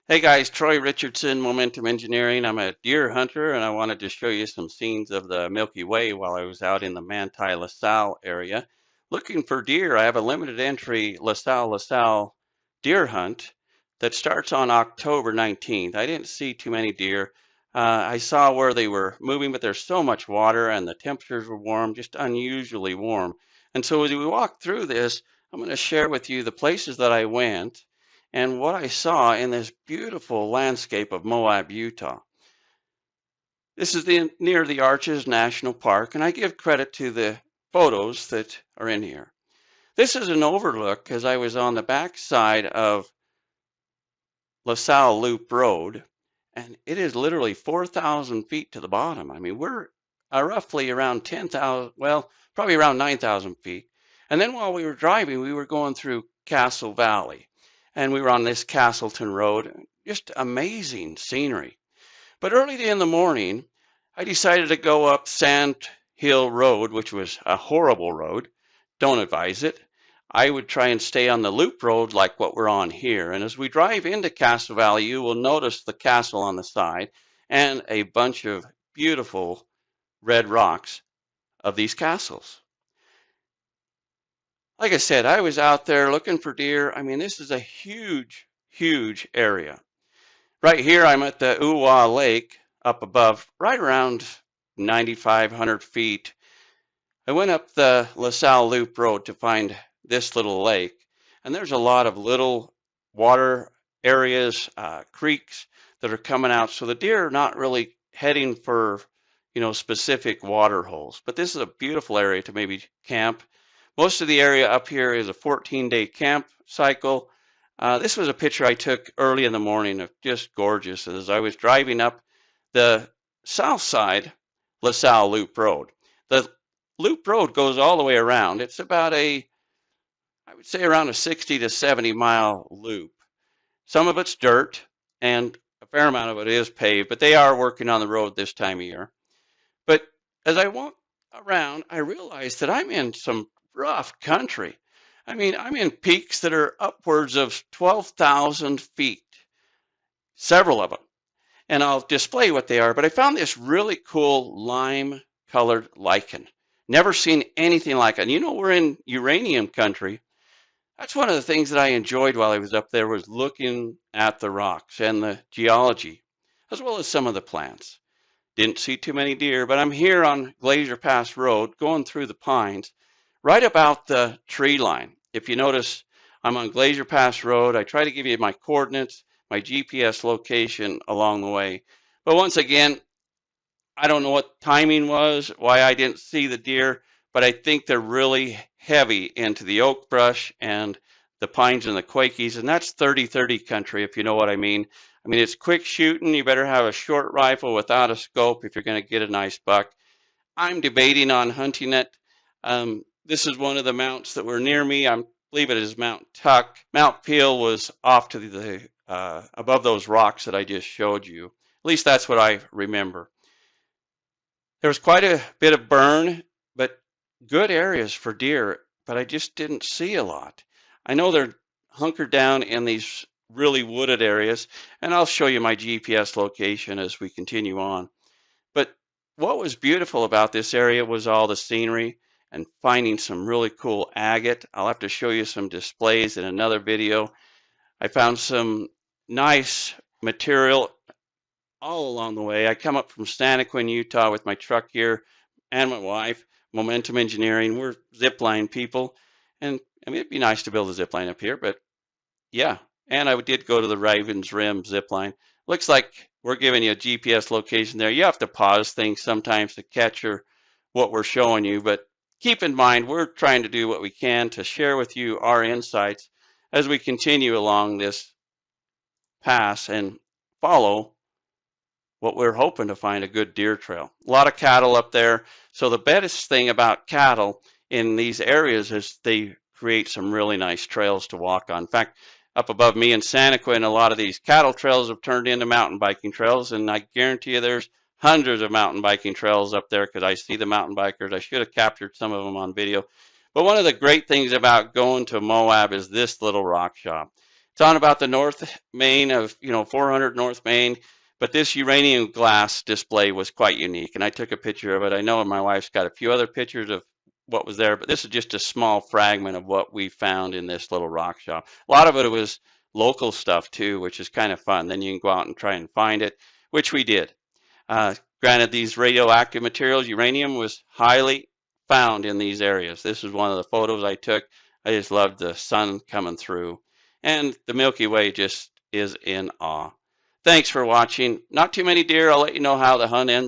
Hey guys, Troy Richardson, Momentum Engineering. I'm a deer hunter and I wanted to show you some scenes of the Milky Way while I was out in the Manti-La Sal area. Looking for deer, I have a limited entry La Sal deer hunt that starts on October 19th. I didn't see too many deer. I saw where they were moving, but there's so much water and the temperatures were warm, just unusually warm. And so as we walk through this, I'm going to share with you the places that I went and what I saw in this beautiful landscape of Moab, Utah. This is near the Arches National Park, and I give credit to the photos that are in here. This is an overlook as I was on the back side of La Salle Loop Road, and it is literally 4,000 feet to the bottom. I mean, we're roughly around 10,000, well, probably around 9,000 feet. And then while we were driving, we were going through Castle Valley, and we were on this Castleton Road. Just amazing scenery. But early in the morning, I decided to go up Sand Hill Road, which was a horrible road. Don't advise it. I would try and stay on the loop road like what we're on here. And as we drive into Castle Valley, you will notice the castle on the side and a bunch of beautiful red rocks of these castles. Like I said, I was out there looking for deer. I mean, this is a huge, huge area. Right here, I'm at the Uwa Lake up above, right around 9,500 feet. I went up the La Salle Loop Road to find this little lake, and there's a lot of little water areas, creeks that are coming out. So the deer are not really heading for, specific water holes. But this is a beautiful area to maybe camp. Most of the area up here is a 14-day camp cycle. This was a picture I took early in the morning of just gorgeous as I was driving up the south side La Salle Loop Road. The Loop Road goes all the way around. It's about I would say around a 60 to 70 mile loop. Some of it's dirt and a fair amount of it is paved, but they are working on the road this time of year. But as I walk around, I realized that I'm in some rough country. I mean, I'm in peaks that are upwards of 12,000 feet, several of them. And I'll display what they are, but I found this really cool lime colored lichen. Never seen anything like it. And we're in uranium country. That's one of the things that I enjoyed while I was up there was looking at the rocks and the geology, as well as some of the plants. Didn't see too many deer, but I'm here on Geyser Pass Road going through the pines right about the tree line. If you notice, I'm on Geyser Pass Road. I try to give you my coordinates, my GPS location along the way. But once again, I don't know what timing was, why I didn't see the deer, but I think they're really heavy into the oak brush and the pines and the quakies, and that's 30-30 country, if you know what I mean. I mean, it's quick shooting. You better have a short rifle without a scope if you're going to get a nice buck. I'm debating on hunting it. This is one of the mounts that were near me. I believe it is Mount Tuck. Mount Peel was off to the above those rocks that I just showed you. At least that's what I remember. There was quite a bit of burn, but good areas for deer, but I just didn't see a lot. I know they're hunkered down in these really wooded areas, and I'll show you my GPS location as we continue on. But what was beautiful about this area was all the scenery and finding some really cool agate. I'll have to show you some displays in another video. I found some nice material all along the way. I come up from Santaquin, Utah with my truck here and my wife, Momentum Engineering. We're zipline people. And I mean, it'd be nice to build a zipline up here, but yeah. And I did go to the Ravens Rim zipline. Looks like we're giving you a GPS location there. You have to pause things sometimes to capture what we're showing you, but keep in mind, we're trying to do what we can to share with you our insights as we continue along this pass and follow what we're hoping to find a good deer trail. A lot of cattle up there. So the best thing about cattle in these areas is they create some really nice trails to walk on. In fact, up above me in Santaquin, a lot of these cattle trails have turned into mountain biking trails, and I guarantee you there's hundreds of mountain biking trails up there because I see the mountain bikers. I should have captured some of them on video. But one of the great things about going to Moab is this little rock shop. It's on about the north main of, 400 North Main, but this uranium glass display was quite unique, and I took a picture of it. I know my wife's got a few other pictures of what was there, but this is just a small fragment of what we found in this little rock shop. A lot of it was local stuff too, which is kind of fun. Then you can go out and try and find it, which we did. Granted, these radioactive materials, uranium was highly found in these areas. This is one of the photos I took. I just loved the sun coming through. And the Milky Way just is in awe. Thanks for watching. Not too many deer. I'll let you know how the hunt ends